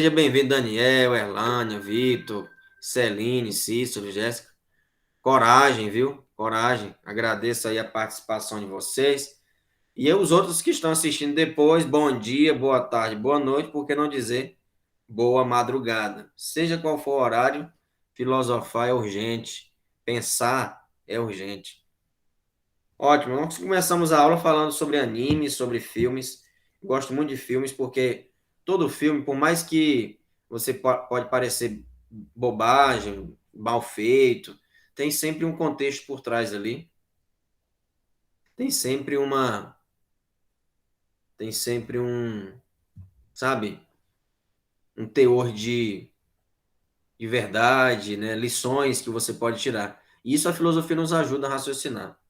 Seja bem-vindo, Daniel, Erlânia, Vitor, Celine, Cícero, Jéssica. Coragem, viu? Coragem. Agradeço aí a participação de vocês. E os outros que estão assistindo depois, bom dia, boa tarde, boa noite, por que não dizer boa madrugada? Seja qual for o horário, filosofar é urgente, pensar é urgente. Ótimo, nós começamos a aula falando sobre animes, sobre filmes. Gosto muito de filmes porque todo filme, por mais que você pode parecer bobagem, mal feito, tem sempre um contexto por trás ali. Tem sempre uma, tem sempre um, sabe, um teor de verdade, né? Lições que você pode tirar. E isso a filosofia nos ajuda a raciocinar.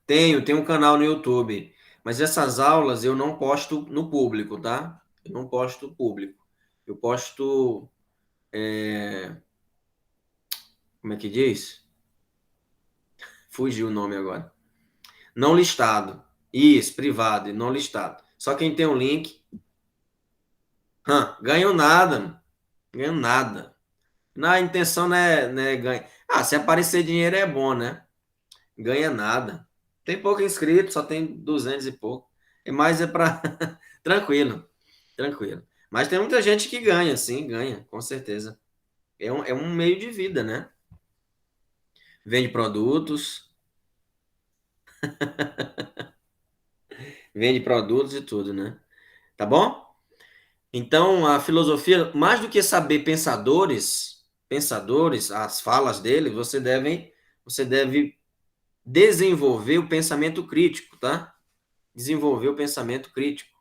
Tenho um canal no YouTube, mas essas aulas eu não posto no público, tá? Eu não posto público. Eu posto, como é que diz? Fugiu o nome agora. Não listado. Isso, privado e não listado. Só quem tem o link, ganham nada, mano. Ganham nada. Na intenção não é ganhar. Ah, se aparecer dinheiro é bom, né? Ganha nada. Tem pouco inscrito, só tem 200 e pouco. E mais é para tranquilo, tranquilo. Mas tem muita gente que ganha, sim, ganha, com certeza. É um meio de vida, né? Vende produtos, vende produtos e tudo, né? Tá bom? Então, a filosofia, mais do que saber pensadores, as falas dele, você deve desenvolver o pensamento crítico, tá? Desenvolver o pensamento crítico.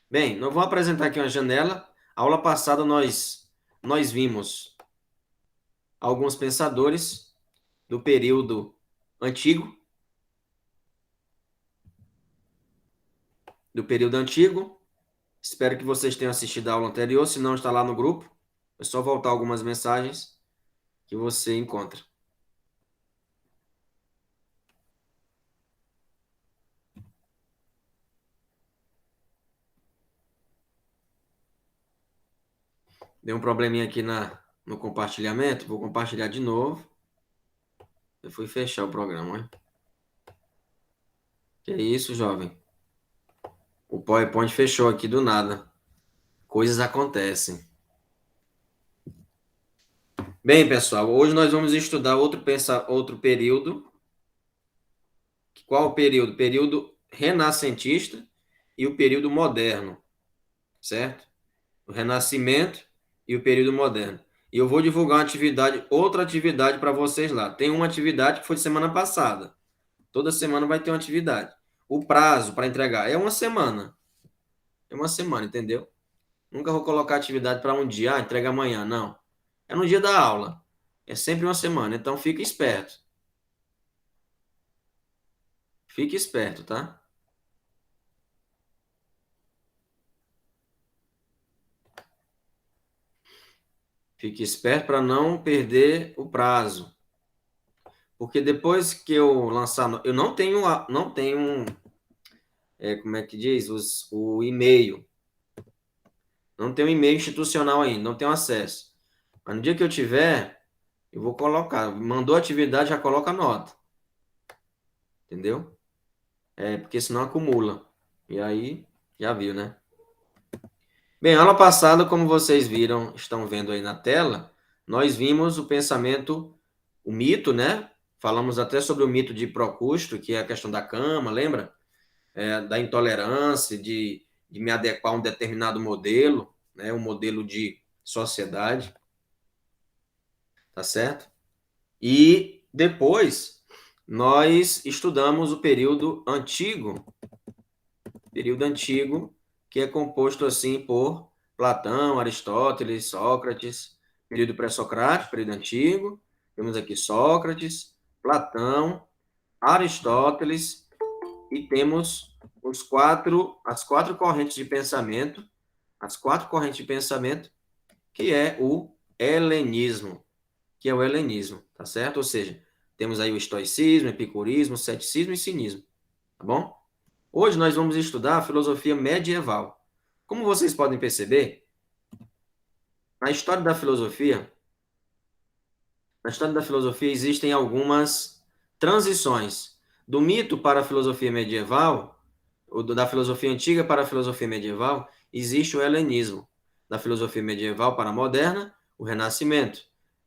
Bem, nós vamos apresentar aqui uma janela. A aula passada nós vimos alguns pensadores do período antigo, do período antigo. Espero que vocês tenham assistido a aula anterior, se não está lá no grupo. É só voltar algumas mensagens que você encontra. Deu um probleminha aqui no compartilhamento, vou compartilhar de novo. Eu fui fechar o programa, hein? Que é isso, jovem? O PowerPoint fechou aqui do nada. Coisas acontecem. Bem, pessoal, hoje nós vamos estudar outro período. Qual o período? Período renascentista e o período moderno, certo? O Renascimento e o período moderno. E eu vou divulgar outra atividade para vocês lá. Tem uma atividade que foi semana passada. Toda semana vai ter uma atividade. O prazo para entregar é uma semana. É uma semana, entendeu? Nunca vou colocar atividade para um dia, entrega amanhã, não. É no dia da aula. É sempre uma semana, então fique esperto. Fique esperto, tá? Fique esperto para não perder o prazo. Porque depois que eu lançar, eu não tenho, como é que diz, o e-mail. Não tenho e-mail institucional ainda, não tenho acesso. Mas no dia que eu tiver, eu vou colocar. Mandou atividade, já coloca a nota. Entendeu? Porque senão acumula. E aí, já viu, né? Bem, aula passada, como vocês viram, estão vendo aí na tela, nós vimos o pensamento, o mito, né? Falamos até sobre o mito de Procusto, que é a questão da cama, lembra? Da intolerância, de me adequar a um determinado modelo, né? Um modelo de sociedade, tá certo? E depois nós estudamos o período antigo, que é composto assim por Platão, Aristóteles, Sócrates, período pré-socrático, período antigo. Temos aqui Sócrates, Platão, Aristóteles e temos as quatro correntes de pensamento, que é o helenismo, tá certo? Ou seja, temos aí o estoicismo, epicurismo, ceticismo e cinismo, tá bom? Hoje nós vamos estudar a filosofia medieval. Como vocês podem perceber, na história da filosofia, na história da filosofia existem algumas transições do mito para a filosofia medieval, ou da filosofia antiga para a filosofia medieval, existe o helenismo. Da filosofia medieval para a moderna, o renascimento.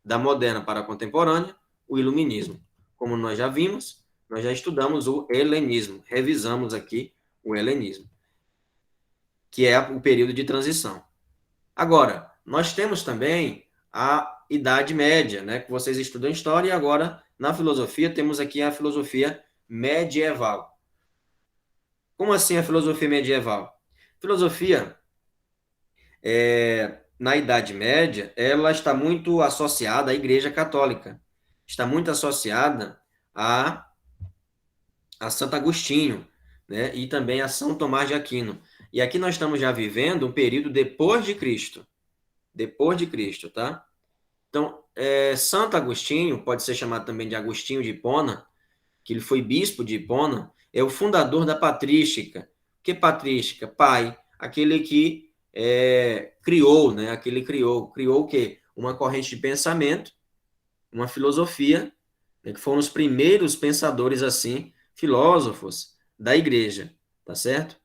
Da moderna para a contemporânea, o iluminismo. Como nós já vimos, nós já estudamos o helenismo, revisamos aqui o helenismo, que é o período de transição. Agora, nós temos também a Idade Média, né, que vocês estudam história, e agora na filosofia temos aqui a filosofia medieval. Como assim a filosofia medieval? Filosofia, na Idade Média, ela está muito associada à Igreja Católica, está muito associada a, a Santo Agostinho, né, e também a São Tomás de Aquino. E aqui nós estamos já vivendo um período depois de Cristo, tá? Então, Santo Agostinho, pode ser chamado também de Agostinho de Hipona, que ele foi bispo de Hipona, é o fundador da patrística. Que patrística? Pai, aquele que criou, né? Aquele criou o quê? Uma corrente de pensamento, uma filosofia, né? Que foram os primeiros pensadores assim, filósofos da igreja, tá certo?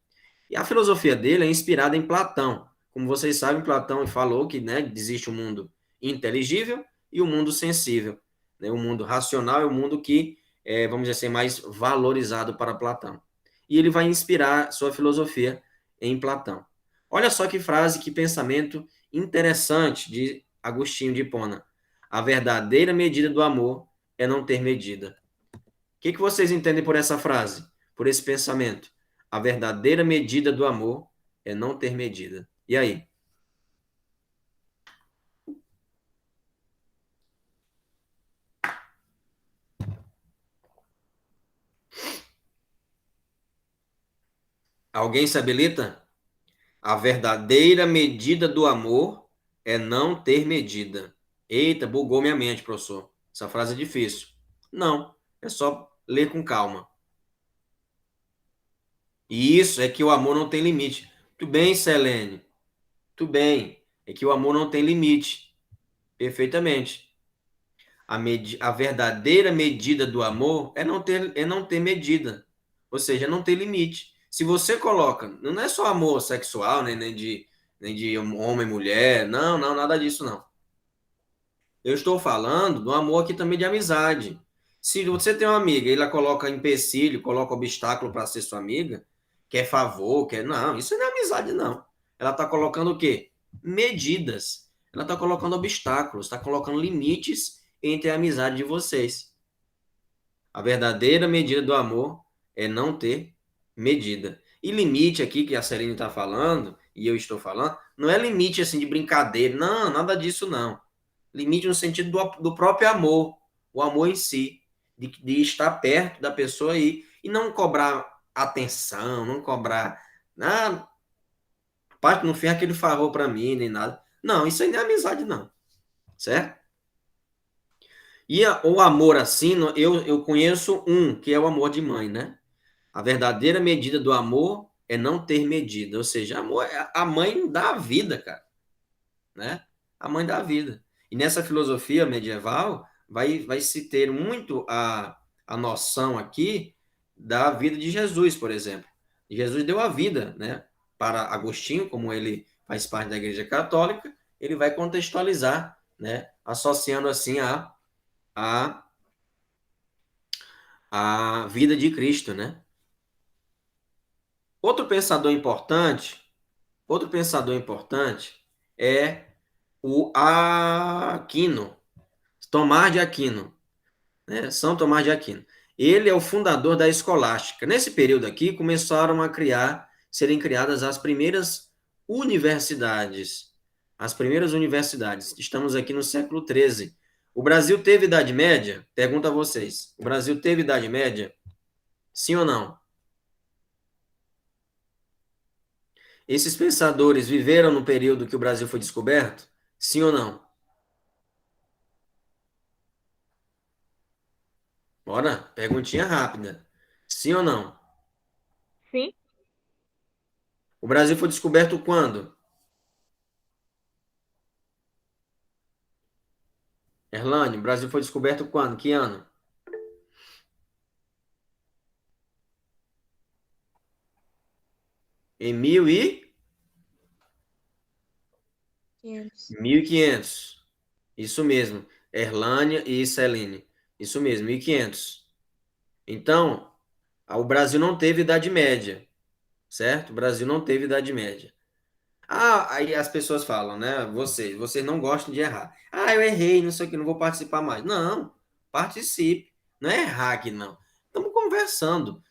E a filosofia dele é inspirada em Platão. Como vocês sabem, Platão falou que, né, existe um mundo inteligível e o um mundo sensível. Né? O mundo racional é o mundo que, vamos dizer assim, mais valorizado para Platão. E ele vai inspirar sua filosofia em Platão. Olha só que frase, que pensamento interessante de Agostinho de Hipona. A verdadeira medida do amor é não ter medida. O que vocês entendem por essa frase, por esse pensamento? A verdadeira medida do amor é não ter medida. E aí? Alguém se habilita? A verdadeira medida do amor é não ter medida. Eita, bugou minha mente, professor. Essa frase é difícil. Não, é só ler com calma. E isso é que o amor não tem limite. Tudo bem, Selene. Tudo bem. É que o amor não tem limite. Perfeitamente. A verdadeira medida do amor é não ter medida, ou seja, não ter limite. Se você coloca, não é só amor sexual, né, nem de homem e mulher, não, não, nada disso não. Eu estou falando do amor aqui também de amizade. Se você tem uma amiga e ela coloca empecilho, coloca obstáculo para ser sua amiga, quer favor, quer. Não, isso não é amizade, não. Ela está colocando o quê? Medidas. Ela está colocando obstáculos, está colocando limites entre a amizade de vocês. A verdadeira medida do amor é não ter medida. E limite aqui que a Celine está falando, e eu estou falando, não é limite assim de brincadeira, não, nada disso não. Limite no sentido do próprio amor, o amor em si, de estar perto da pessoa e não cobrar atenção, não cobrar, ah, parte não fez aquele favor para mim, nem nada. Não, isso aí não é amizade, não, certo? E o amor assim, eu conheço um, que é o amor de mãe, né? A verdadeira medida do amor é não ter medida, ou seja, amor, a mãe dá a vida, cara, né? A mãe dá a vida. E nessa filosofia medieval vai se ter muito a noção aqui da vida de Jesus, por exemplo. Jesus deu a vida, né? Para Agostinho, como ele faz parte da Igreja Católica, ele vai contextualizar, né? Associando assim a, a vida de Cristo, né? Outro pensador importante, outro pensador importante é o Aquino, Tomás de Aquino, né? São Tomás de Aquino. Ele é o fundador da escolástica. Nesse período aqui, começaram a serem criadas as primeiras universidades. As primeiras universidades. Estamos aqui no século XIII. O Brasil teve Idade Média? Pergunto a vocês. O Brasil teve Idade Média? Sim ou não? Esses pensadores viveram no período que o Brasil foi descoberto? Sim ou não? Bora, perguntinha rápida. Sim ou não? Sim, O Brasil foi descoberto quando? Erlane, o Brasil foi descoberto quando? Que ano? Em 500. 1500. Isso mesmo. Erlânia e Celine. Isso mesmo, 1500. Então, o Brasil não teve Idade Média, certo? O Brasil não teve Idade Média. Ah, aí as pessoas falam, né? Vocês não gostam de errar. Ah, eu errei, não sei o que, não vou participar mais. Não, participe. Não é errar aqui, não. Estamos conversando,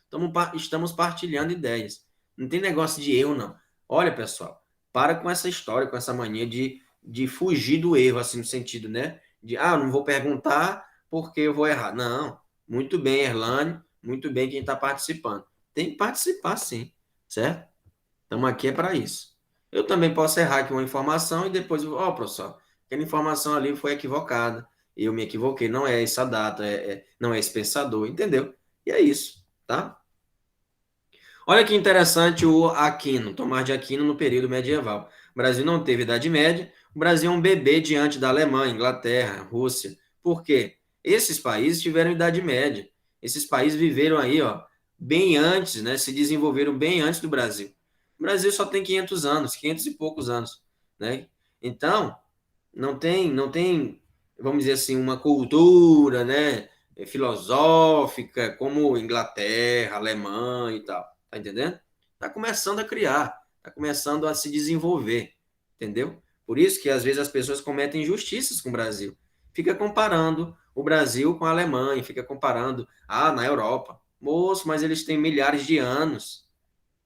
estamos partilhando ideias. Não tem negócio de eu, não. Olha, pessoal, para com essa história, com essa mania de fugir do erro, assim, no sentido, né? Eu não vou perguntar porque eu vou errar. Não, muito bem, Erlane, muito bem quem está participando. Tem que participar, sim, certo? Estamos aqui é para isso. Eu também posso errar aqui uma informação e depois, ó, professor, aquela informação ali foi equivocada. Eu me equivoquei, não é essa data, não é esse pensador, entendeu? E é isso, tá? Olha que interessante o Aquino, Tomás de Aquino no período medieval. O Brasil não teve Idade Média, o Brasil é um bebê diante da Alemanha, Inglaterra, Rússia. Por quê? Esses países tiveram Idade Média. Esses países viveram aí, ó, bem antes, né? Se desenvolveram bem antes do Brasil. O Brasil só tem 500 anos, 500 e poucos anos, né? Então, não tem, vamos dizer assim, uma cultura, né, filosófica como Inglaterra, Alemanha e tal. Tá entendendo? Tá começando a criar, tá começando a se desenvolver, entendeu? Por isso que às vezes as pessoas cometem injustiças com o Brasil. Fica comparando o Brasil com a Alemanha, fica comparando, na Europa. Moço, mas eles têm milhares de anos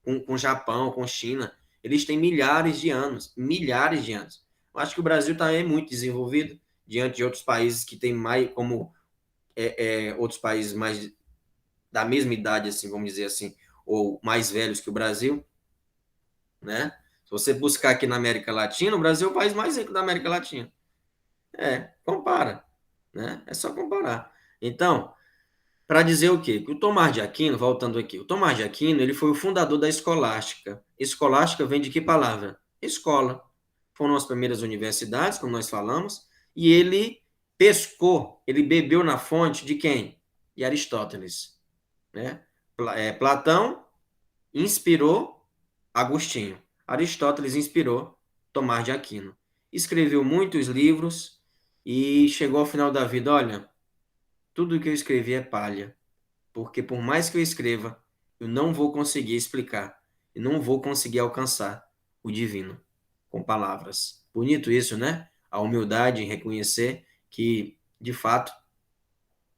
com o Japão, com China. Eles têm milhares de anos, milhares de anos. Eu acho que o Brasil também é muito desenvolvido diante de outros países que têm mais, como outros países mais da mesma idade, assim, vamos dizer assim, ou mais velhos que o Brasil, né? Se você buscar aqui na América Latina, o Brasil é o país mais rico da América Latina. Compara, né? É só comparar. Então, para dizer o quê? Que o Tomás de Aquino, voltando aqui, o Tomás de Aquino, ele foi o fundador da escolástica. Escolástica vem de que palavra? Escola. Foram as primeiras universidades, como nós falamos, e ele pescou, ele bebeu na fonte de quem? De Aristóteles, né? Platão inspirou Agostinho. Aristóteles inspirou Tomás de Aquino. Escreveu muitos livros e chegou ao final da vida, olha, tudo que eu escrevi é palha, porque por mais que eu escreva, eu não vou conseguir explicar, e não vou conseguir alcançar o divino com palavras. Bonito isso, né? A humildade em reconhecer que, de fato,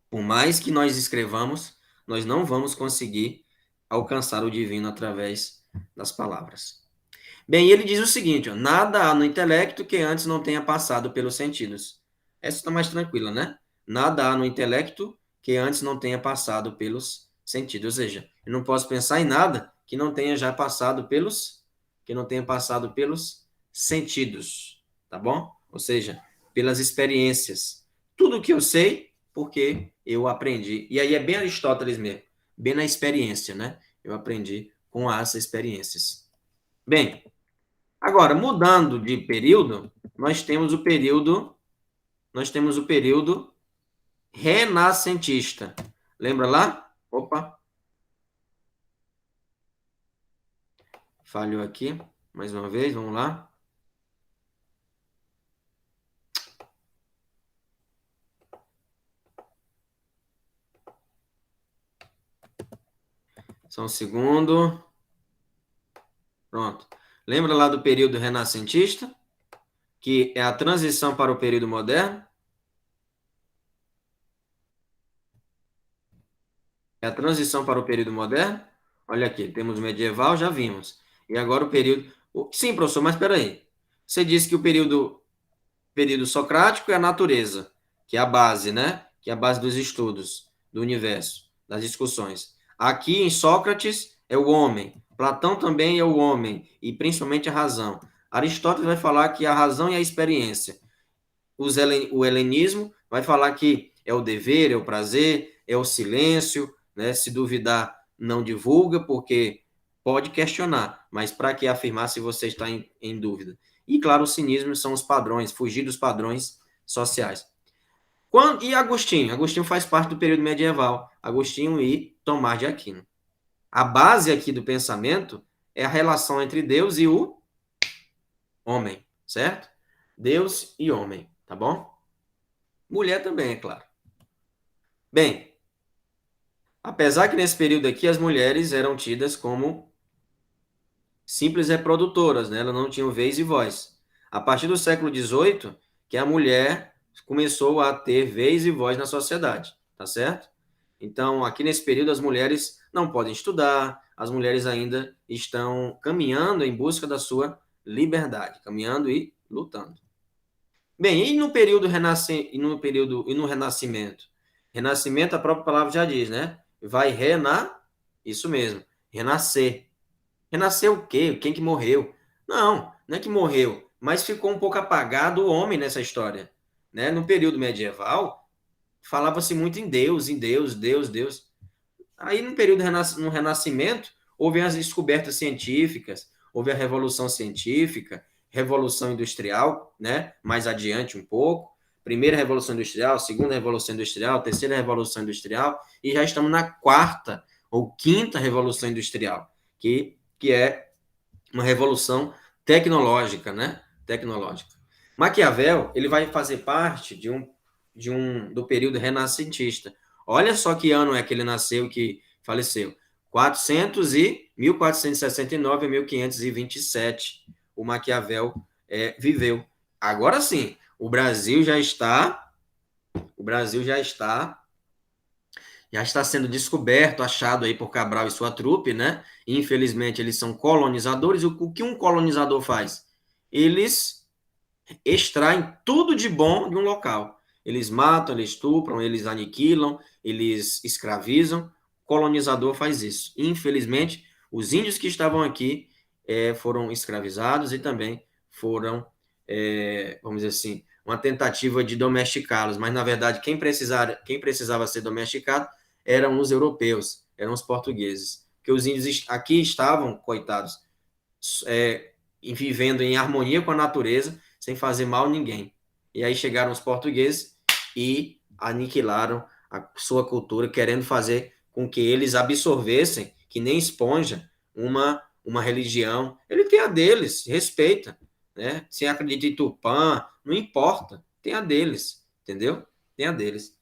por mais que nós escrevamos, nós não vamos conseguir alcançar o divino através das palavras. Bem, ele diz o seguinte, ó, nada há no intelecto que antes não tenha passado pelos sentidos. Essa está mais tranquila, né? Nada há no intelecto que antes não tenha passado pelos sentidos. Ou seja, eu não posso pensar em nada que não tenha já passado pelos sentidos, tá bom? Ou seja, pelas experiências. Tudo que eu sei, porque eu aprendi. E aí é bem Aristóteles mesmo, bem na experiência, né? Eu aprendi com as experiências. Bem, agora, mudando de período, nós temos o período renascentista. Lembra lá? Opa, falhou aqui. Mais uma vez, vamos lá. Só um segundo. Pronto. Lembra lá do período renascentista, que é a transição para o período moderno? É a transição para o período moderno? Olha aqui, temos o medieval, já vimos. E agora o período. Sim, professor, mas espera aí. Você disse que o período socrático é a natureza, que é a base, né? Que é a base dos estudos do universo, das discussões. Aqui em Sócrates é o homem. Platão também é o homem, e principalmente a razão. Aristóteles vai falar que a razão e a experiência. O helenismo vai falar que é o dever, é o prazer, é o silêncio, né? Se duvidar, não divulga, porque pode questionar, mas para que afirmar se você está em dúvida? E, claro, o cinismo são os padrões, fugir dos padrões sociais. E Agostinho? Agostinho faz parte do período medieval. Agostinho e Tomás de Aquino. A base aqui do pensamento é a relação entre Deus e o homem, certo? Deus e homem, tá bom? Mulher também, é claro. Bem, apesar que nesse período aqui as mulheres eram tidas como simples reprodutoras, né? Elas não tinham vez e voz. A partir do século XVIII, que a mulher começou a ter vez e voz na sociedade, tá certo? Então, aqui nesse período, as mulheres não podem estudar, as mulheres ainda estão caminhando em busca da sua liberdade, caminhando e lutando. Bem, e no renascimento? Renascimento, a própria palavra já diz, né? Vai isso mesmo, renascer. Renasceu o quê? Quem que morreu? Não, não é que morreu, mas ficou um pouco apagado o homem nessa história, né? No período medieval, falava-se muito em Deus, Deus, Deus. Aí, no Renascimento, houve as descobertas científicas, houve a Revolução Científica, Revolução Industrial, né? Mais adiante um pouco. Primeira Revolução Industrial, Segunda Revolução Industrial, Terceira Revolução Industrial, e já estamos na quarta ou quinta Revolução Industrial, que é uma revolução tecnológica, né? Tecnológica. Maquiavel, ele vai fazer parte do período renascentista. Olha só que ano é que ele nasceu e que faleceu. 1469 a 1527, o Maquiavel viveu. Agora sim, o Brasil já está sendo descoberto, achado aí por Cabral e sua trupe, né? Infelizmente, eles são colonizadores. O que um colonizador faz? Eles extraem tudo de bom de um local. Eles matam, eles estupram, eles aniquilam, eles escravizam. O colonizador faz isso. Infelizmente, os índios que estavam aqui foram escravizados e também foram, vamos dizer assim, uma tentativa de domesticá-los. Mas, na verdade, quem precisava ser domesticado eram os europeus, eram os portugueses. Porque os índios aqui estavam, coitados, vivendo em harmonia com a natureza, sem fazer mal a ninguém. E aí chegaram os portugueses e aniquilaram a sua cultura, querendo fazer com que eles absorvessem, que nem esponja, uma religião. Ele tem a deles, respeita. Né? Se acredita em Tupã, não importa, tem a deles, entendeu? Tem a deles.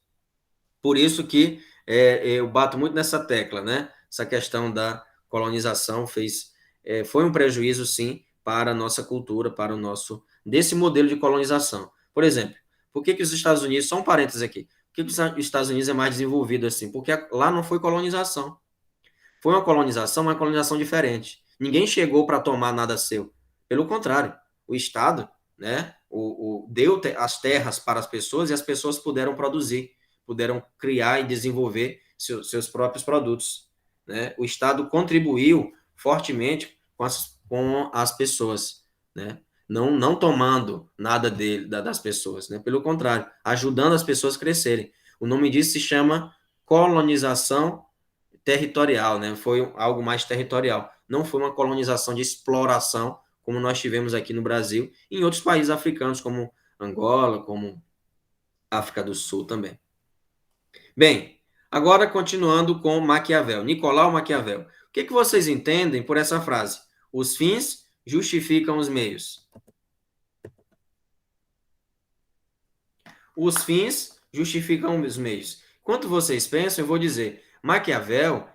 Por isso que eu bato muito nessa tecla, né? Essa questão da colonização foi um prejuízo, sim, para a nossa cultura, para o nosso desse modelo de colonização. Por exemplo, por que os Estados Unidos, só um parênteses aqui, por que os Estados Unidos é mais desenvolvido assim? Porque lá não foi colonização. Foi uma colonização diferente. Ninguém chegou para tomar nada seu. Pelo contrário, o Estado, né, deu as terras para as pessoas e as pessoas puderam produzir, puderam criar e desenvolver seus próprios produtos. Né? O Estado contribuiu fortemente com as pessoas, né? Não tomando nada das pessoas, né? Pelo contrário, ajudando as pessoas a crescerem. O nome disso se chama colonização territorial, né? Foi algo mais territorial. Não foi uma colonização de exploração, como nós tivemos aqui no Brasil e em outros países africanos, como Angola, como África do Sul também. Bem, agora continuando com Maquiavel, Nicolau Maquiavel. O que vocês entendem por essa frase? Os fins justificam os meios. Os fins justificam os meios. Enquanto vocês pensam, eu vou dizer, Maquiavel,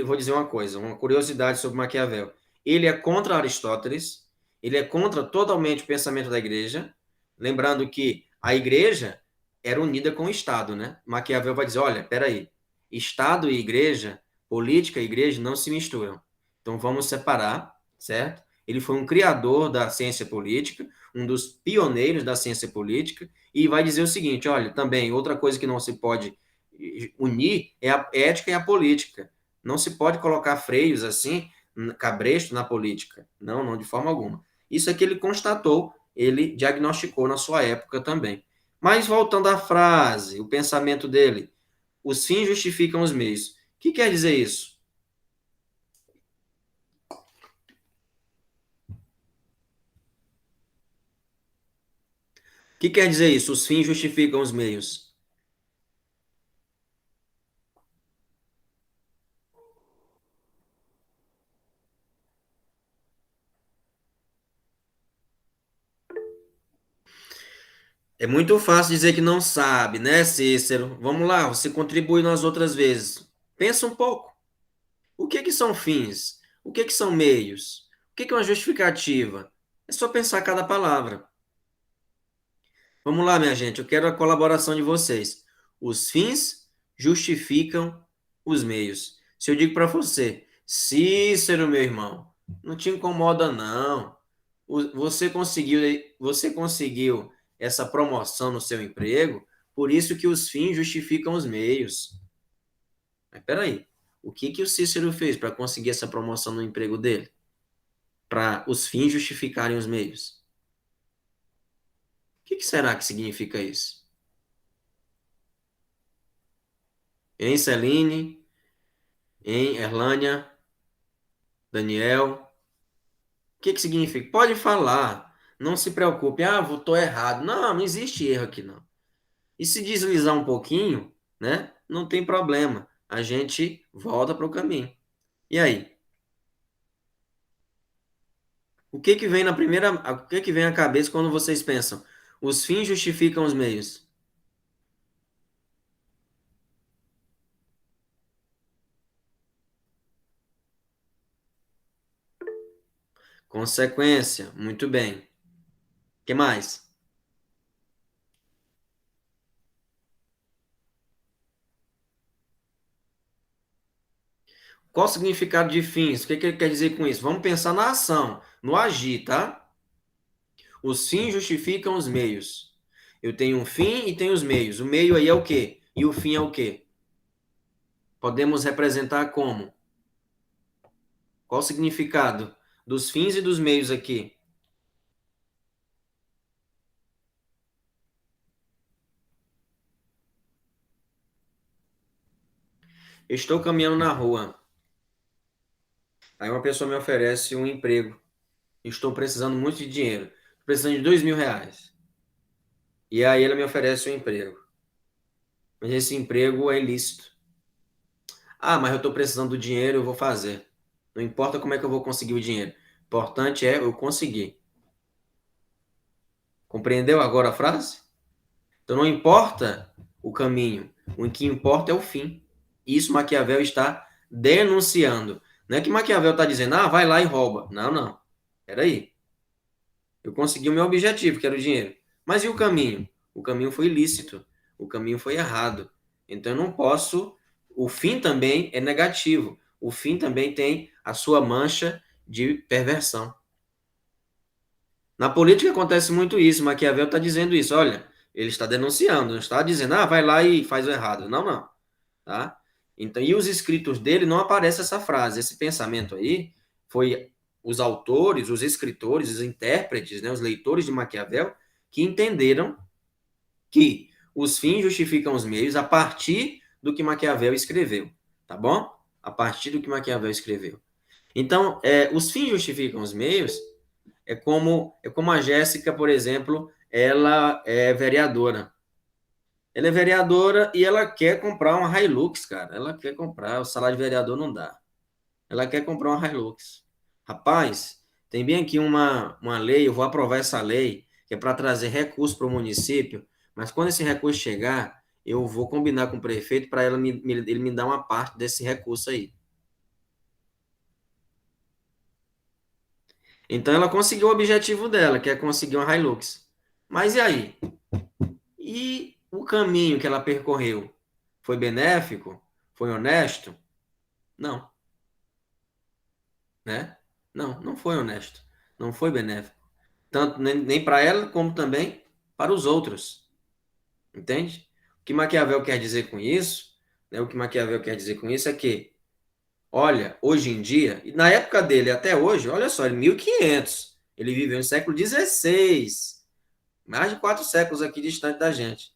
vou dizer uma coisa, uma curiosidade sobre Maquiavel. Ele é contra Aristóteles, ele é contra totalmente o pensamento da igreja, lembrando que a igreja era unida com o Estado, né? Maquiavel vai dizer, olha, peraí, Estado e igreja, política e igreja não se misturam. Então vamos separar, certo? Ele foi um criador da ciência política, um dos pioneiros da ciência política, e vai dizer o seguinte, olha, também outra coisa que não se pode unir é a ética e a política. Não se pode colocar freios assim, cabresto na política. Não, de forma alguma. Isso é que ele constatou, ele diagnosticou na sua época também. Mas voltando à frase, o pensamento dele, os fins justificam os meios. O que quer dizer isso? que quer dizer isso? Os fins justificam os meios. É muito fácil dizer que não sabe, né, Cícero? Vamos lá, você contribui nas outras vezes. Pensa um pouco. O que que são fins? O que que são meios? O que que é uma justificativa? É só pensar cada palavra. Vamos lá, minha gente, eu quero a colaboração de vocês. Os fins justificam os meios. Se eu digo para você, Cícero, meu irmão, não te incomoda não. Você conseguiu essa promoção no seu emprego, por isso que os fins justificam os meios. Mas peraí, o que que o Cícero fez para conseguir essa promoção no emprego dele? Para os fins justificarem os meios. O que que será que significa isso? Hein, Celine? Hein, Erlânia? Daniel? O que que significa? Pode falar. Não se preocupe. Ah, tô errado. Não, não existe erro aqui, não. E se deslizar um pouquinho, né? Não tem problema. A gente volta para o caminho. E aí? O que que vem na primeira, o que que vem à cabeça quando vocês pensam? Os fins justificam os meios. Consequência. Muito bem. O que mais? Qual o significado de fins? O que que ele quer dizer com isso? Vamos pensar na ação, no agir, tá? Os fins justificam os meios. Eu tenho um fim e tenho os meios. O meio aí é o quê? E o fim é o quê? Podemos representar como? Qual o significado dos fins e dos meios aqui? Eu estou caminhando na rua. Aí uma pessoa me oferece um emprego. Estou precisando muito de dinheiro. Estou precisando de R$ 2.000. E aí ela me oferece um emprego. Mas esse emprego é ilícito. Ah, mas eu estou precisando do dinheiro, eu vou fazer. Não importa como é que eu vou conseguir o dinheiro. O importante é eu conseguir. Compreendeu agora a frase? Então não importa o caminho, o que importa é o fim. Isso Maquiavel está denunciando. Não é que Maquiavel está dizendo, ah, vai lá e rouba. Não, não. Peraí. Eu consegui o meu objetivo, que era o dinheiro. Mas e o caminho? O caminho foi ilícito. O caminho foi errado. Então eu não posso. O fim também é negativo. O fim também tem a sua mancha de perversão. Na política acontece muito isso. Maquiavel está dizendo isso. Olha, ele está denunciando, não está dizendo, ah, vai lá e faz o errado. Não, não. Tá? Então, e os escritos dele não aparece essa frase. Esse pensamento aí foi os autores, os escritores, os intérpretes, né, os leitores de Maquiavel, que entenderam que os fins justificam os meios a partir do que Maquiavel escreveu. Tá bom? A partir do que Maquiavel escreveu. Então, os fins justificam os meios é como a Jéssica, por exemplo, ela é vereadora. Ela é vereadora e ela quer comprar uma Hilux, cara. Ela quer comprar, o salário de vereador não dá. Ela quer comprar uma Hilux. Rapaz, tem bem aqui uma lei, eu vou aprovar essa lei, que é para trazer recurso para o município, mas quando esse recurso chegar, eu vou combinar com o prefeito para ele me dar uma parte desse recurso aí. Então ela conseguiu o objetivo dela, que é conseguir uma Hilux. Mas e aí? E o caminho que ela percorreu? Foi benéfico? Foi honesto? Não, né? Não, não foi honesto. Não foi benéfico. Tanto nem para ela, como também para os outros. Entende? O que Maquiavel quer dizer com isso, né? O que Maquiavel quer dizer com isso é que, olha, hoje em dia, e na época dele até hoje, olha só, ele 1500, ele viveu no século XVI, mais de 4 séculos aqui distante da gente,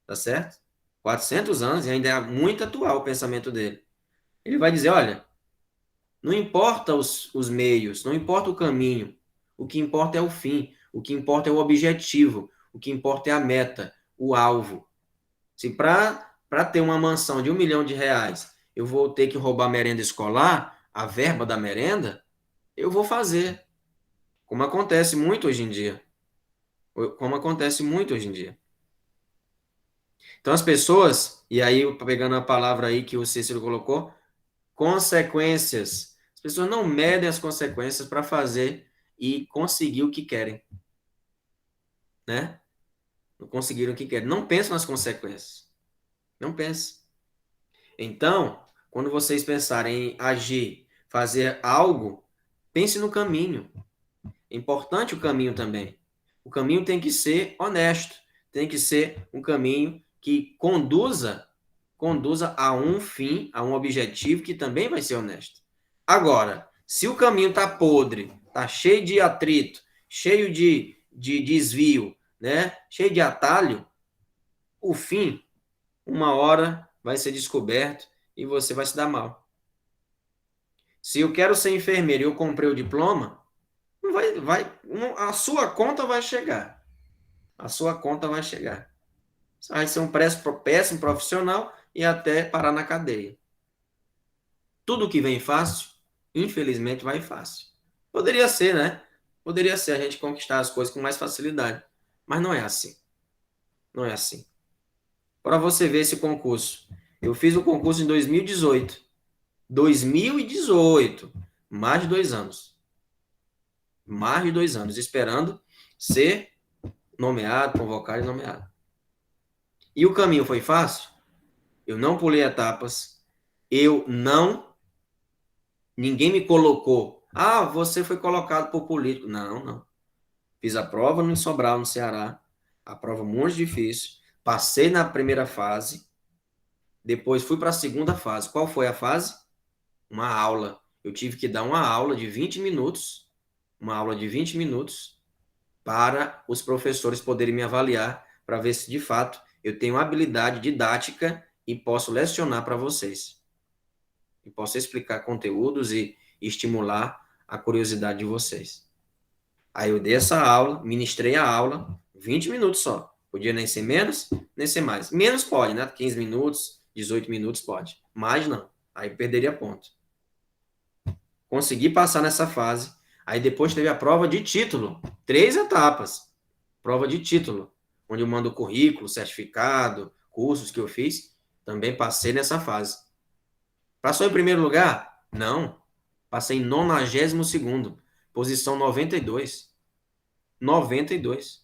tá certo? 400 anos e ainda é muito atual o pensamento dele. Ele vai dizer, olha, não importa os meios, não importa o caminho, o que importa é o fim, o que importa é o objetivo, O que importa é a meta, o alvo. Se para ter uma mansão de R$ 1 milhão, eu vou ter que roubar a merenda escolar, a verba da merenda, eu vou fazer. Como acontece muito hoje em dia. Como acontece muito hoje em dia. Então as pessoas, e aí pegando a palavra aí que o Cícero colocou, consequências. As pessoas não medem as consequências para fazer e conseguir o que querem, né? Não conseguiram o que querem. Não pensam nas consequências. Não pensam. Então, quando vocês pensarem em agir, fazer algo, pense no caminho. É importante o caminho também. O caminho tem que ser honesto, tem que ser um caminho que conduza a um fim, a um objetivo que também vai ser honesto. Agora, se o caminho está podre, está cheio de atrito, cheio de desvio, né? Cheio de atalho, o fim, uma hora vai ser descoberto e você vai se dar mal. Se eu quero ser enfermeiro e eu comprei o diploma, a sua conta vai chegar. A sua conta vai chegar. Você vai ser um péssimo profissional e até parar na cadeia. Tudo que vem fácil, infelizmente, vai fácil. Poderia ser, né? Poderia ser a gente conquistar as coisas com mais facilidade. Mas não é assim. Não é assim. Para você ver esse concurso. Eu fiz o concurso em 2018. 2018. Mais de 2 anos. Mais de 2 anos. Esperando ser nomeado, convocado e nomeado. E o caminho foi fácil? Eu não pulei etapas. Eu não. Ninguém me colocou. Ah, você foi colocado por político. Não, não. Fiz a prova no Sobral, no Ceará. A prova muito difícil. Passei na primeira fase. Depois fui para a segunda fase. Qual foi a fase? Uma aula. Eu tive que dar uma aula de 20 minutos. Uma aula de 20 minutos para os professores poderem me avaliar para ver se de fato eu tenho habilidade didática e posso lecionar para vocês. E posso explicar conteúdos e estimular a curiosidade de vocês. Aí eu dei essa aula, ministrei a aula, 20 minutos só. Podia nem ser menos, nem ser mais. Menos pode, né? 15 minutos, 18 minutos pode. Mais não. Aí perderia ponto. Consegui passar nessa fase. Aí depois teve a prova de título. 3 etapas. Prova de título. Onde eu mando o currículo, certificado, cursos que eu fiz. Também passei nessa fase. Passou em primeiro lugar? Não. Passei em 92º. Posição 92. 92.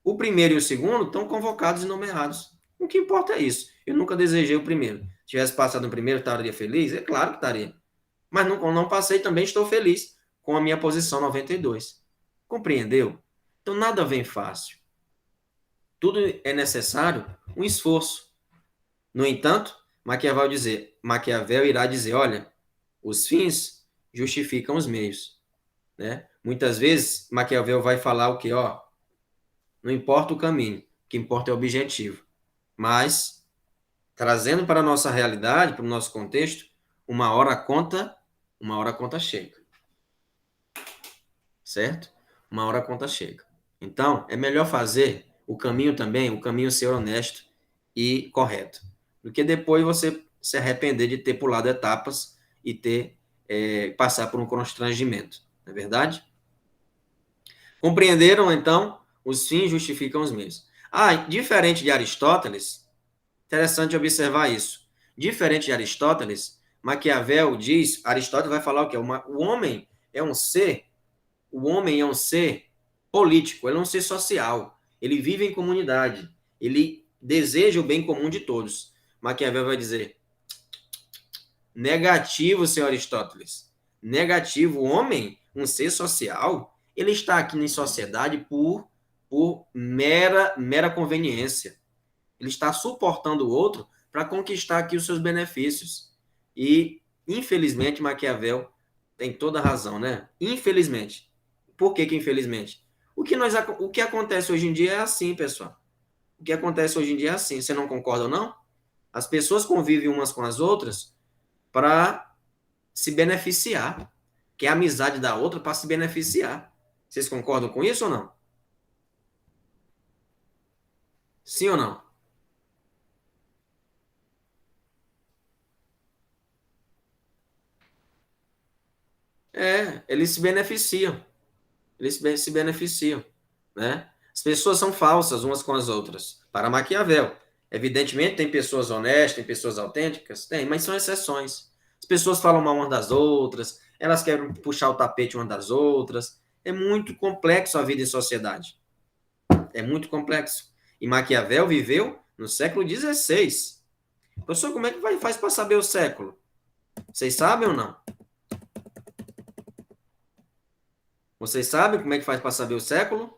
O primeiro e o segundo estão convocados e nomeados. O que importa é isso. Eu nunca desejei o primeiro. Se tivesse passado no primeiro, estaria feliz? É claro que estaria. Mas não passei, também estou feliz com a minha posição 92. Compreendeu? Então nada vem fácil. Tudo é necessário um esforço. No entanto, Maquiavel irá dizer, olha, os fins justificam os meios, né? Muitas vezes Maquiavel vai falar o quê? Ó, não importa o caminho, o que importa é o objetivo. Mas trazendo para a nossa realidade, para o nosso contexto, uma hora a conta chega. Certo? Uma hora a conta chega. Então, é melhor fazer o caminho também, o caminho ser honesto e correto, do que depois você se arrepender de ter pulado etapas e ter passar por um constrangimento. Não é verdade? Compreenderam, então? Os fins justificam os meios. Ah, diferente de Aristóteles, interessante observar isso. Diferente de Aristóteles, Maquiavel diz, Aristóteles vai falar o quê? O homem é um ser político, ele é um ser social. Ele vive em comunidade. Ele deseja o bem comum de todos. Maquiavel vai dizer: negativo, senhor Aristóteles. Negativo. O homem, um ser social, ele está aqui em sociedade por mera conveniência. Ele está suportando o outro para conquistar aqui os seus benefícios. E, infelizmente, Maquiavel tem toda a razão, né? Infelizmente. Por que infelizmente? O que acontece hoje em dia é assim, pessoal. O que acontece hoje em dia é assim. Você não concorda ou não? As pessoas convivem umas com as outras para se beneficiar. Quer a amizade da outra para se beneficiar. Vocês concordam com isso ou não? Sim ou não? Eles se beneficiam. Se beneficiam, né? As pessoas são falsas umas com as outras. Para Maquiavel. Evidentemente, tem pessoas honestas, tem pessoas autênticas, tem, mas são exceções. As pessoas falam mal umas das outras, elas querem puxar o tapete umas das outras. É muito complexo a vida em sociedade. É muito complexo. E Maquiavel viveu no século XVI. Professor, como é que faz para saber o século? Vocês sabem ou não? Vocês sabem como é que faz para saber o século?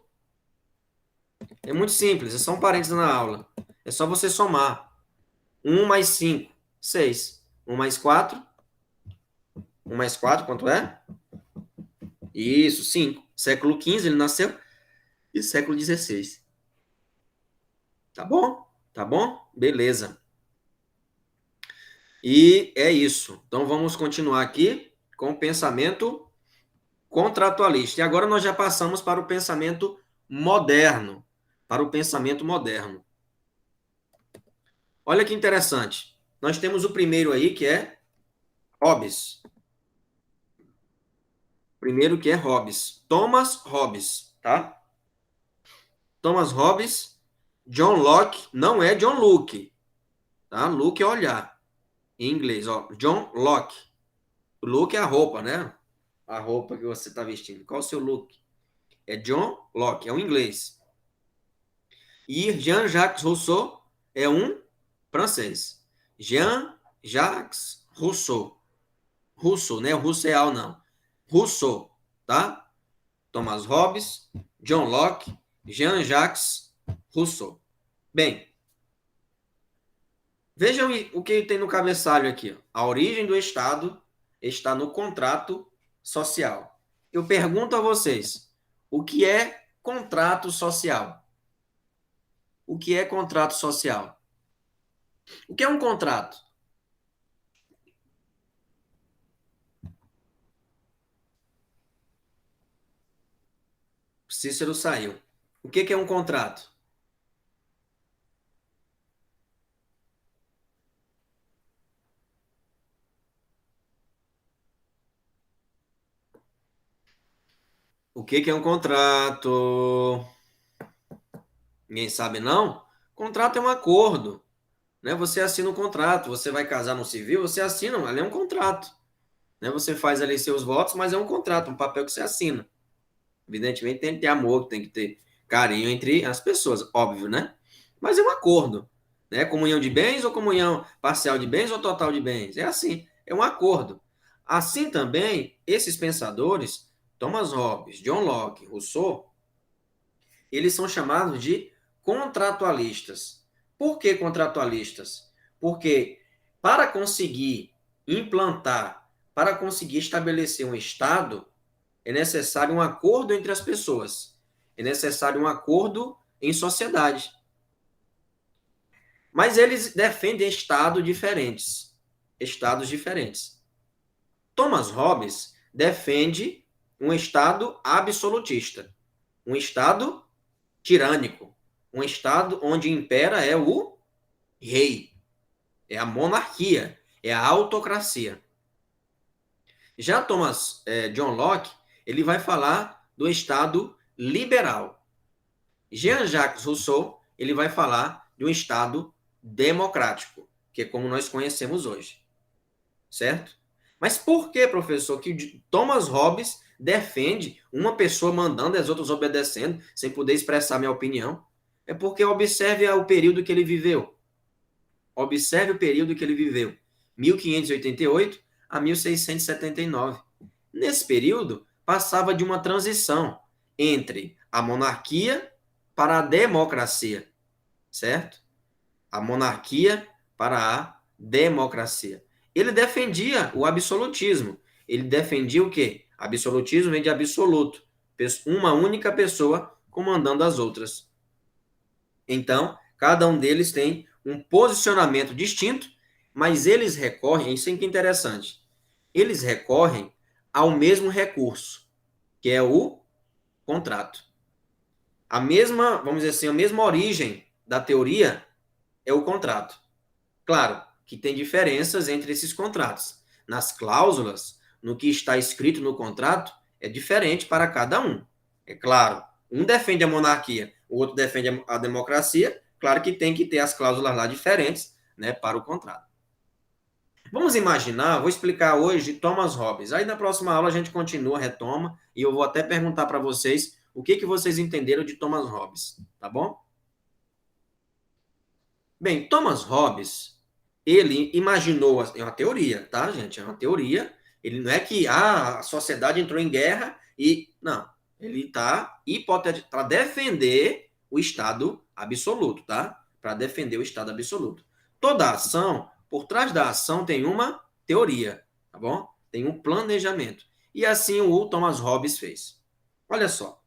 É muito simples, é só um parênteses na aula. É só você somar. 1 mais 5, 6. 1 mais 4, 1 mais 4, quanto é? Isso, 5. Século XV ele nasceu e século XVI. Tá bom? Tá bom? Beleza. E é isso. Então vamos continuar aqui com o pensamento contratualista. E agora nós já passamos para o pensamento moderno. Para o pensamento moderno. Olha que interessante. Nós temos o primeiro aí que é Hobbes. Primeiro que é Hobbes. Thomas Hobbes, tá? Thomas Hobbes, John Locke, não é John Luke, tá? Luke é olhar. Em inglês, ó. John Locke. O look é a roupa, né? A roupa que você está vestindo. Qual o seu look? É John Locke, é o inglês. E Jean-Jacques Rousseau é um francês. Jean-Jacques Rousseau. Rousseau, né? Rousseau não. Rousseau, tá? Thomas Hobbes, John Locke, Jean-Jacques Rousseau. Bem, vejam o que tem no cabeçalho aqui. A origem do Estado está no contrato social. Eu pergunto a vocês, o que é contrato social? O que é contrato social? O que é um contrato? Cícero saiu. O que é um contrato? O que é um contrato? Ninguém sabe, não? Contrato é um acordo, né? Você assina um contrato, você vai casar no civil, você assina, ali é um contrato, né? Você faz ali seus votos, mas é um contrato, um papel que você assina. Evidentemente tem que ter amor, tem que ter carinho entre as pessoas, óbvio, né? Mas é um acordo, né? Comunhão de bens ou comunhão parcial de bens ou total de bens? É assim, é um acordo. Assim também, esses pensadores, Thomas Hobbes, John Locke, Rousseau, eles são chamados de contratualistas. Por que contratualistas? Porque para conseguir implantar, para conseguir estabelecer um Estado, é necessário um acordo entre as pessoas. É necessário um acordo em sociedade. Mas eles defendem estados diferentes. Estados diferentes. Thomas Hobbes defende um Estado absolutista. Um Estado tirânico. Um Estado onde impera é o rei. É a monarquia. É a autocracia. Já John Locke, ele vai falar do Estado liberal. Jean-Jacques Rousseau, ele vai falar de um Estado democrático, que é como nós conhecemos hoje. Certo? Mas por que, professor, que Thomas Hobbes defende uma pessoa mandando e as outras obedecendo, sem poder expressar minha opinião? É porque observe o período que ele viveu. Observe o período que ele viveu. 1588 a 1679. Nesse período, passava de uma transição entre a monarquia para a democracia, certo? A monarquia para a democracia. Ele defendia o absolutismo. Ele defendia o quê? Absolutismo vem de absoluto. Uma única pessoa comandando as outras. Então, cada um deles tem um posicionamento distinto, mas eles recorrem, isso é que é interessante, eles recorrem ao mesmo recurso, que é o contrato. A mesma, vamos dizer assim, a mesma origem da teoria é o contrato. Claro que tem diferenças entre esses contratos. Nas cláusulas, no que está escrito no contrato, é diferente para cada um. É claro, um defende a monarquia, o outro defende a democracia. Claro que tem que ter as cláusulas lá diferentes, né, para o contrato. Vamos imaginar, vou explicar hoje Thomas Hobbes. Aí na próxima aula a gente continua, retoma, e eu vou até perguntar para vocês o que vocês entenderam de Thomas Hobbes, tá bom? Bem, Thomas Hobbes, ele imaginou, é uma teoria, tá, gente? É uma teoria. Ele não é que a sociedade entrou em guerra e. Não. Ele está para defender o Estado absoluto, tá? Para defender o Estado absoluto. Toda ação, por trás da ação, tem uma teoria, tá bom? Tem um planejamento. E assim o Thomas Hobbes fez. Olha só.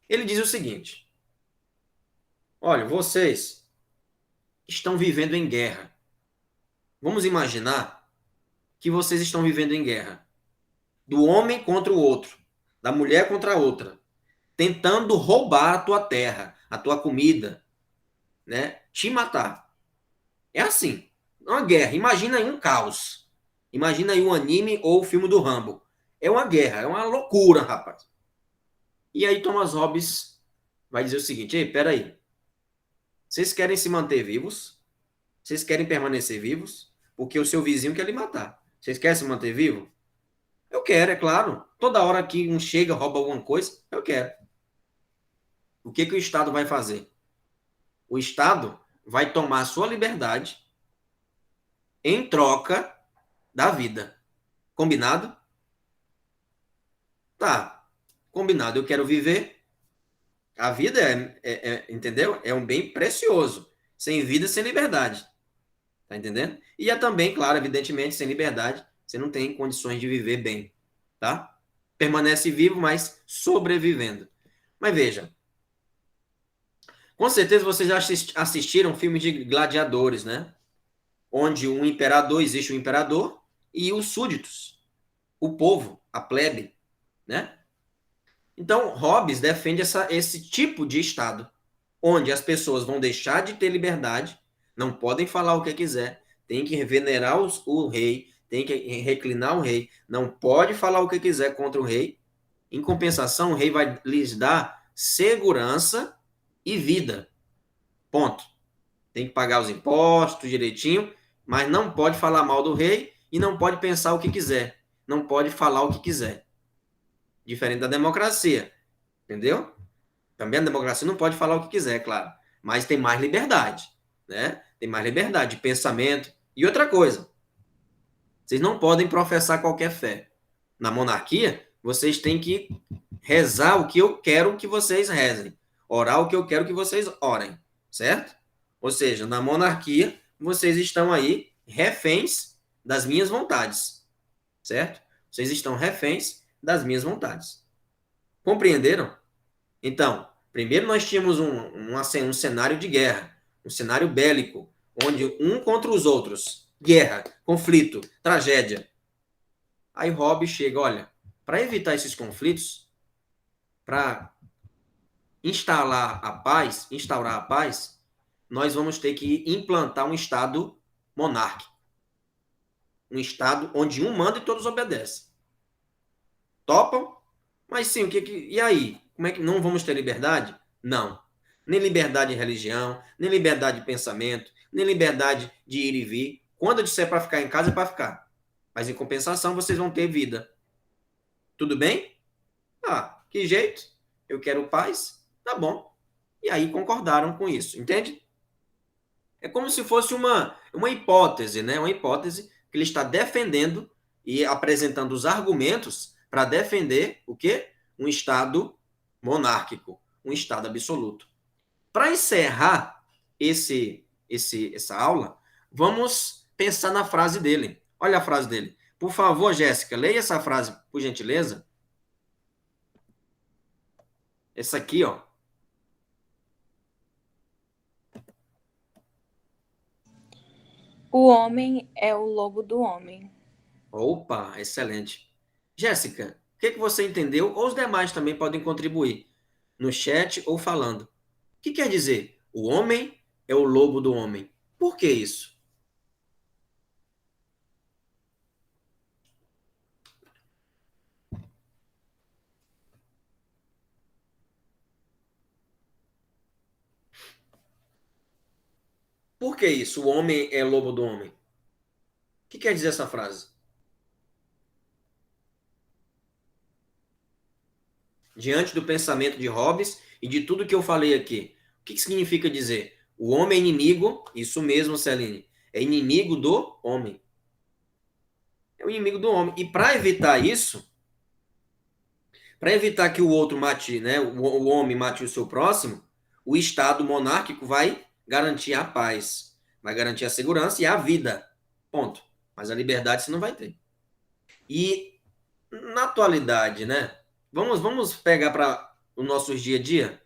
Ele diz o seguinte: olha, vocês estão vivendo em guerra. Vamos imaginar que vocês estão vivendo em guerra. Do homem contra o outro, da mulher contra a outra, tentando roubar a tua terra, a tua comida, né? Te matar. É assim, uma guerra. Imagina aí um caos. Imagina aí um anime ou o filme do Rambo. É uma guerra, é uma loucura, rapaz. E aí Thomas Hobbes vai dizer o seguinte: ei, peraí. Vocês querem se manter vivos? Vocês querem permanecer vivos? Porque o seu vizinho quer lhe matar. Vocês querem se manter vivo? Eu quero, é claro. Toda hora que um chega, rouba alguma coisa, eu quero. O que o Estado vai fazer? O Estado vai tomar a sua liberdade em troca da vida. Combinado? Tá. Combinado. Eu quero viver. A vida entendeu? É um bem precioso. Sem vida, sem liberdade. Tá entendendo? E é também, claro, evidentemente, sem liberdade, você não tem condições de viver bem. Tá? Permanece vivo, mas sobrevivendo. Mas veja, com certeza vocês já assistiram filmes de gladiadores, né? Onde um imperador, existe um imperador e os súditos, o povo, a plebe, né? Então, Hobbes defende esse tipo de Estado, onde as pessoas vão deixar de ter liberdade, não podem falar o que quiser, tem que venerar o rei, tem que reclinar o rei, não pode falar o que quiser contra o rei. Em compensação, o rei vai lhes dar segurança e vida. Ponto. Tem que pagar os impostos direitinho, mas não pode falar mal do rei e não pode pensar o que quiser. Não pode falar o que quiser. Diferente da democracia. Entendeu? Também a democracia não pode falar o que quiser, claro. Mas tem mais liberdade. Né? Tem mais liberdade de pensamento. E outra coisa, vocês não podem professar qualquer fé. Na monarquia, vocês têm que rezar o que eu quero que vocês rezem. Orar o que eu quero que vocês orem. Certo? Ou seja, na monarquia, vocês estão aí reféns das minhas vontades. Certo? Vocês estão reféns das minhas vontades. Compreenderam? Então, primeiro nós tínhamos um cenário de guerra, um cenário bélico, onde um contra os outros, guerra, conflito, tragédia. Aí Hobbes chega, olha, para evitar esses conflitos, para instaurar a paz, nós vamos ter que implantar um Estado monárquico. Um Estado onde um manda e todos obedecem. Topam? Mas sim, e aí? Como é que não vamos ter liberdade? Não. Nem liberdade de religião, nem liberdade de pensamento, nem liberdade de ir e vir. Quando eu disser para ficar em casa, é para ficar. Mas em compensação, vocês vão ter vida. Tudo bem? Ah, que jeito? Eu quero paz? Tá bom. E aí concordaram com isso, entende? É como se fosse uma hipótese, né? Uma hipótese que ele está defendendo e apresentando os argumentos para defender o quê? Um Estado monárquico, um Estado absoluto. Para encerrar essa aula, vamos pensar na frase dele. Olha a frase dele. Por favor, Jéssica, leia essa frase, por gentileza. Essa aqui, ó. O homem é o lobo do homem. Opa, excelente. Jéssica, o que você entendeu? Ou os demais também podem contribuir no chat ou falando. O que quer dizer? O homem é o lobo do homem. Por que isso? Por que isso? O homem é lobo do homem. O que quer dizer essa frase? Diante do pensamento de Hobbes e de tudo que eu falei aqui, o que significa dizer? O homem é inimigo, isso mesmo, Celine, é inimigo do homem. É o inimigo do homem. E para evitar isso, para evitar que o outro mate, né, o homem mate o seu próximo, o Estado monárquico vai garantir a paz, vai garantir a segurança e a vida. Ponto. Mas a liberdade você não vai ter. E na atualidade, né? Vamos pegar para os nossos dia a dia.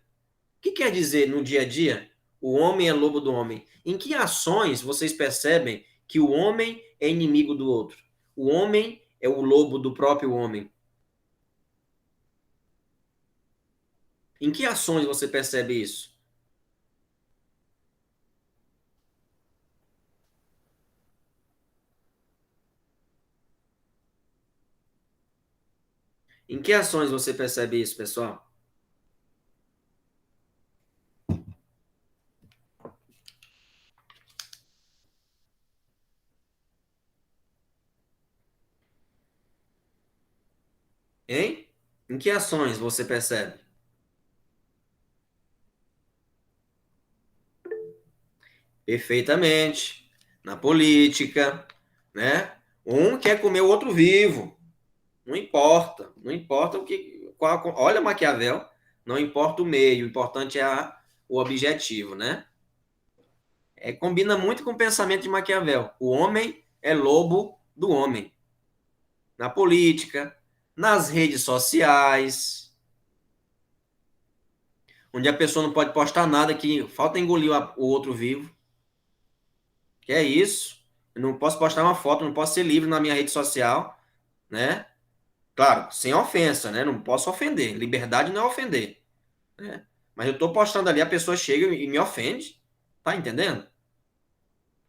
O que quer dizer no dia a dia? O homem é lobo do homem. Em que ações vocês percebem que o homem é inimigo do outro? O homem é o lobo do próprio homem. Em que ações você percebe isso? Em que ações você percebe isso, pessoal? Hein? Em que ações você percebe? Perfeitamente. Na política, né? Um quer comer o outro vivo. Não importa. Não importa o que. Olha Maquiavel. Não importa o meio. O importante é o objetivo, né? Combina muito com o pensamento de Maquiavel. O homem é lobo do homem. Na política, nas redes sociais, onde a pessoa não pode postar nada que falta engolir o outro vivo. Que é isso? Eu não posso postar uma foto, não posso ser livre na minha rede social, né? Claro, sem ofensa, né? Não posso ofender. Liberdade não é ofender, né? Mas eu tô postando ali, a pessoa chega e me ofende. Tá entendendo?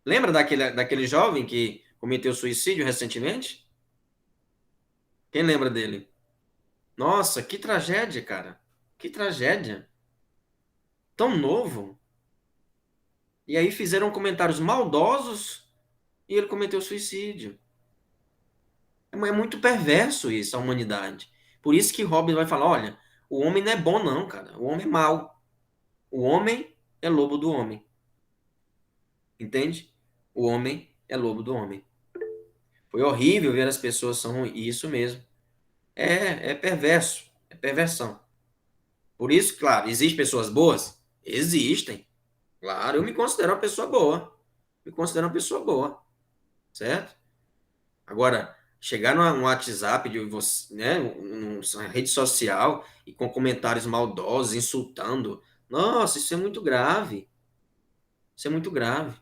Lembra daquele jovem que cometeu suicídio recentemente? Quem lembra dele? Nossa, que tragédia, cara. Que tragédia. Tão novo. E aí fizeram comentários maldosos e ele cometeu suicídio. É muito perverso isso, a humanidade. Por isso que Hobbes vai falar, olha, o homem não é bom não, cara. O homem é mau. O homem é lobo do homem. Entende? O homem é lobo do homem. Foi horrível ver as pessoas são isso mesmo. É perverso. É perversão. Por isso, claro, existem pessoas boas? Existem. Claro, eu me considero uma pessoa boa. Me considero uma pessoa boa. Certo? Agora, chegar no WhatsApp de você, né, numa rede social e com comentários maldosos, insultando, nossa, isso é muito grave. Isso é muito grave,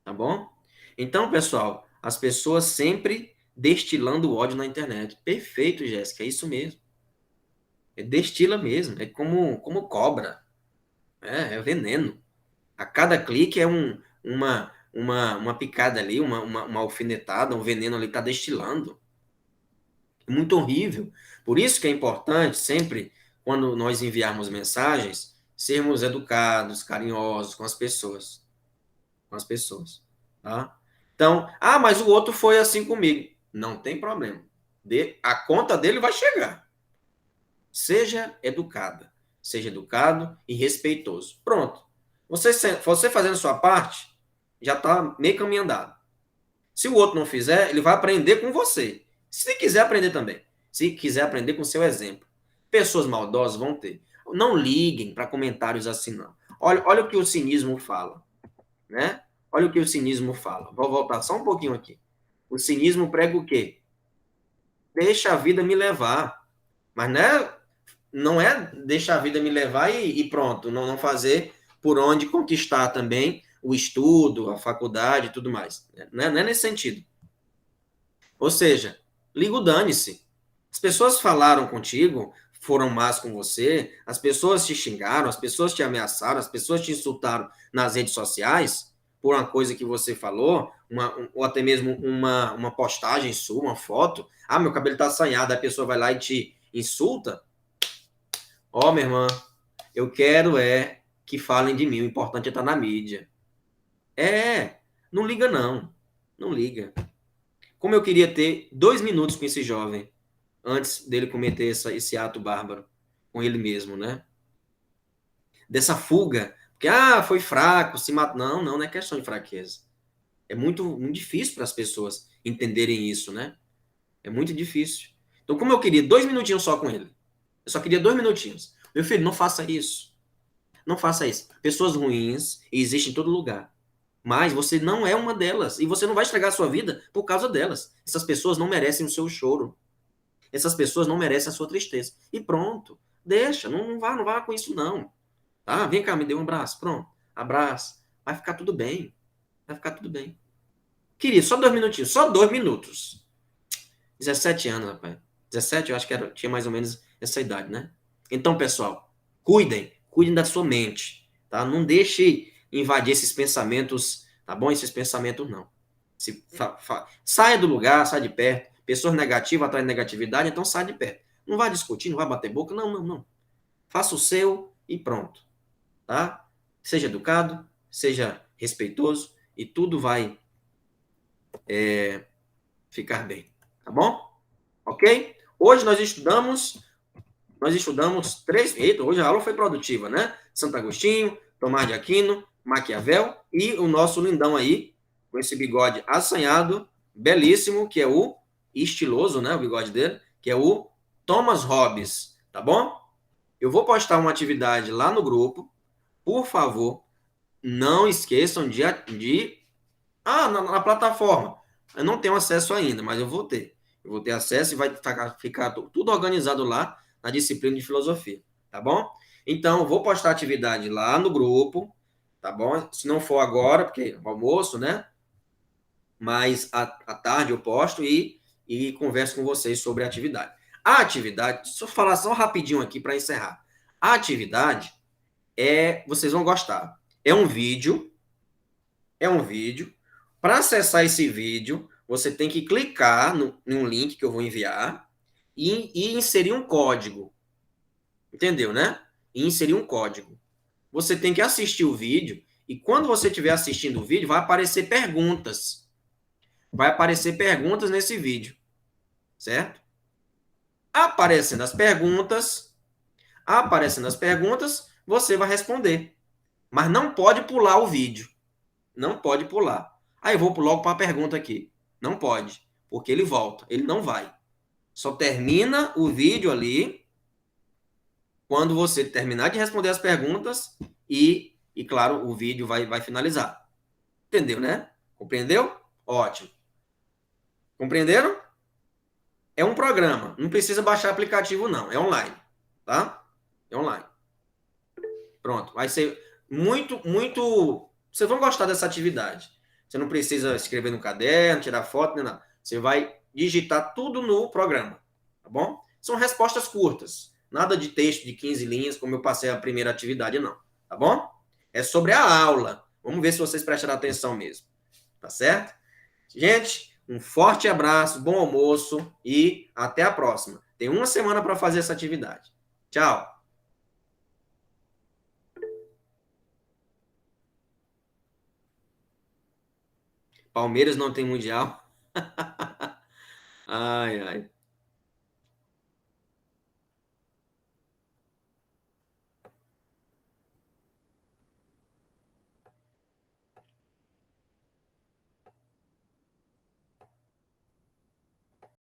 tá bom? Então, pessoal, as pessoas sempre destilando ódio na internet. Perfeito, Jéssica, é isso mesmo. Destila mesmo, é como cobra, é veneno. A cada clique é uma picada ali, uma alfinetada, um veneno ali está destilando. Muito horrível. Por isso que é importante sempre, quando nós enviarmos mensagens, sermos educados, carinhosos com as pessoas. Com as pessoas. Tá? Então, mas o outro foi assim comigo. Não tem problema. A conta dele vai chegar. Seja educada. Seja educado e respeitoso. Pronto. Você fazendo a sua parte, já está meio caminho andado. Se o outro não fizer, ele vai aprender com você. Se quiser aprender também. Se quiser aprender com seu exemplo. Pessoas maldosas vão ter. Não liguem para comentários assim, não. Olha o que o cinismo fala, né? Olha o que o cinismo fala. Vou voltar só um pouquinho aqui. O cinismo prega o quê? Deixa a vida me levar. Mas não é deixar a vida me levar e pronto. Não fazer por onde conquistar também o estudo, a faculdade e tudo mais. Não é nesse sentido. Ou seja, liga o dane-se. As pessoas falaram contigo, foram más com você, as pessoas te xingaram, as pessoas te ameaçaram, as pessoas te insultaram nas redes sociais por uma coisa que você falou, ou até mesmo uma postagem sua, uma foto. Ah, meu cabelo tá assanhado, a pessoa vai lá e te insulta. Ó, minha irmã, eu quero que falem de mim, o importante é estar na mídia. Não liga não, não liga. Como eu queria ter 2 minutos com esse jovem antes dele cometer esse ato bárbaro com ele mesmo, né? Dessa fuga, porque foi fraco, se matou. Não é questão de fraqueza. É muito difícil para as pessoas entenderem isso, né? É muito difícil. Então, como eu queria 2 minutinhos só com ele, eu só queria 2 minutinhos. Meu filho, não faça isso. Não faça isso. Pessoas ruins existem em todo lugar. Mas você não é uma delas. E você não vai estragar a sua vida por causa delas. Essas pessoas não merecem o seu choro. Essas pessoas não merecem a sua tristeza. E pronto. Deixa. Não vá com isso, não. Tá? Vem cá, me dê um abraço. Pronto. Abraço. Vai ficar tudo bem. Vai ficar tudo bem. Queria, só 2 minutinhos. Só 2 minutos. 17 anos, rapaz. 17, eu acho que tinha mais ou menos essa idade, né? Então, pessoal, cuidem da sua mente, tá? Não deixe invadir esses pensamentos, tá bom? Esses pensamentos não. Saia do lugar, saia de perto. Pessoas negativas atraem negatividade, então saia de perto. Não vai discutir, não vai bater boca, não. Faça o seu e pronto, tá? Seja educado, seja respeitoso e tudo vai ficar bem, tá bom? Ok? Hoje nós estudamos três. Eita, hoje a aula foi produtiva, né? Santo Agostinho, Tomás de Aquino, Maquiavel e o nosso lindão aí, com esse bigode assanhado, belíssimo, que é o estiloso, né? O bigode dele, que é o Thomas Hobbes, tá bom? Eu vou postar uma atividade lá no grupo. Por favor, não esqueçam na plataforma. Eu não tenho acesso ainda, mas eu vou ter. Eu vou ter acesso e vai ficar tudo organizado lá na disciplina de filosofia, tá bom? Então, eu vou postar a atividade lá no grupo, tá bom? Se não for agora, porque é o almoço, né? Mas à tarde eu posto e converso com vocês sobre a atividade. A atividade, deixa eu falar só rapidinho aqui para encerrar. A atividade vocês vão gostar. É um vídeo. Para acessar esse vídeo, você tem que clicar em um link que eu vou enviar e inserir um código. Entendeu, né? E inserir um código. Você tem que assistir o vídeo e quando você estiver assistindo o vídeo, vai aparecer perguntas. Vai aparecer perguntas nesse vídeo, certo? Aparecendo as perguntas, você vai responder. Mas não pode pular o vídeo. Não pode pular. Aí eu vou logo para a pergunta aqui. Não pode, porque ele volta. Ele não vai. Só termina o vídeo ali quando você terminar de responder as perguntas e claro, o vídeo vai finalizar. Entendeu, né? Compreendeu? Ótimo. Compreenderam? É um programa. Não precisa baixar aplicativo, não. É online. Tá? É online. Pronto. Vai ser muito. Vocês vão gostar dessa atividade. Você não precisa escrever no caderno, tirar foto, nem nada. Você vai digitar tudo no programa. Tá bom? São respostas curtas. Nada de texto de 15 linhas, como eu passei a primeira atividade, não. Tá bom? É sobre a aula. Vamos ver se vocês prestaram atenção mesmo. Tá certo? Gente, um forte abraço, bom almoço e até a próxima. Tem uma semana para fazer essa atividade. Tchau. Palmeiras não tem mundial. Ai, ai.